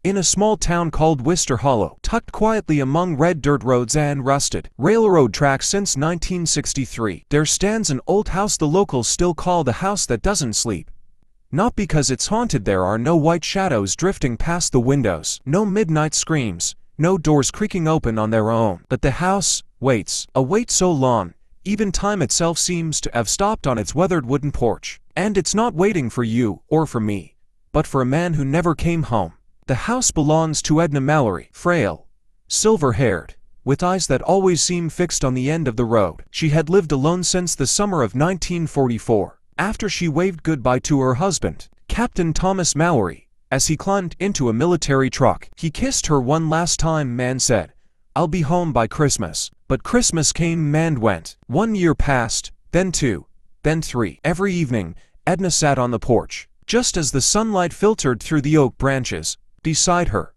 In a small town called Worcester Hollow, tucked quietly among red dirt roads and rusted railroad tracks since 1963, there stands an old house the locals still call the house that doesn't sleep. Not because it's haunted. There are no white shadows drifting past the windows, no midnight screams, no doors creaking open on their own, but the house waits, a wait so long, even time itself seems to have stopped on its weathered wooden porch. And it's not waiting for you or for me, but for a man who never came home. The house belongs to Edna Mallory, frail, silver-haired, with eyes that always seemed fixed on the end of the road. She had lived alone since the summer of 1944, after she waved goodbye to her husband, Captain Thomas Mallory, as he climbed into a military truck. He kissed her one last time. Man said, "I'll be home by Christmas." But Christmas came and went. 1 year passed, then 2, then 3. Every evening, Edna sat on the porch, just as the sunlight filtered through the oak branches. Beside her,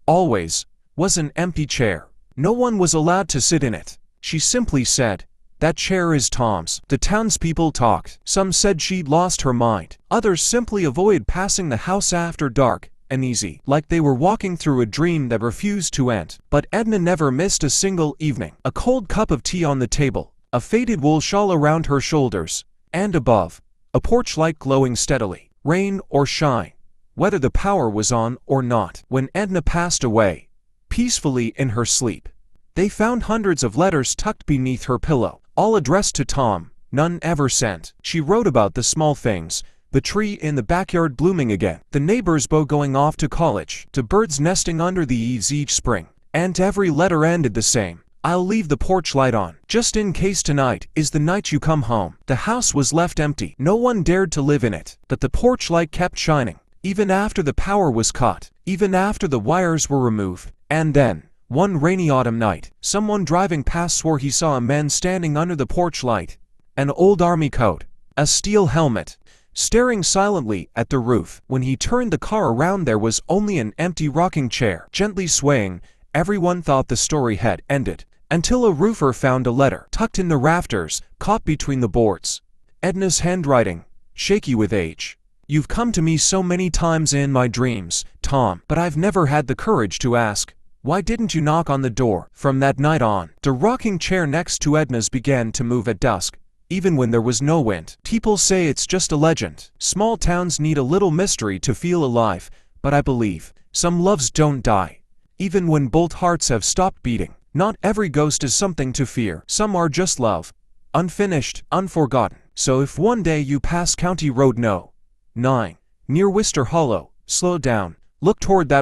always, was an empty chair. No one was allowed to sit in it. She simply said, "That chair is Tom's." The townspeople talked. Some said she'd lost her mind. Others simply avoided passing the house after dark, uneasy, like they were walking through a dream that refused to end. But Edna never missed a single evening. A cold cup of tea on the table, a faded wool shawl around her shoulders, and above, a porch light glowing steadily, rain or shine, whether the power was on or not. When Edna passed away, peacefully in her sleep, they found hundreds of letters tucked beneath her pillow, all addressed to Tom, none ever sent. She wrote about the small things, the tree in the backyard blooming again, the neighbor's beau going off to college, to birds nesting under the eaves each spring. And every letter ended the same: "I'll leave the porch light on, just in case tonight is the night you come home." The house was left empty. No one dared to live in it, but the porch light kept shining, even after the power was cut, even after the wires were removed. And then, one rainy autumn night, someone driving past swore he saw a man standing under the porch light, an old army coat, a steel helmet, staring silently at the roof. When he turned the car around, there was only an empty rocking chair, gently swaying. Everyone thought the story had ended, until a roofer found a letter tucked in the rafters, caught between the boards. Edna's handwriting, shaky with age. "You've come to me so many times in my dreams, Tom, but I've never had the courage to ask, why didn't you knock on the door?" From that night on, the rocking chair next to Edna's began to move at dusk, even when there was no wind. People say it's just a legend. Small towns need a little mystery to feel alive, but I believe some loves don't die, even when both hearts have stopped beating. Not every ghost is something to fear. Some are just love, unfinished, unforgotten. So if one day you pass County Road No. 9, near Worcester Hollow, slow down, look toward that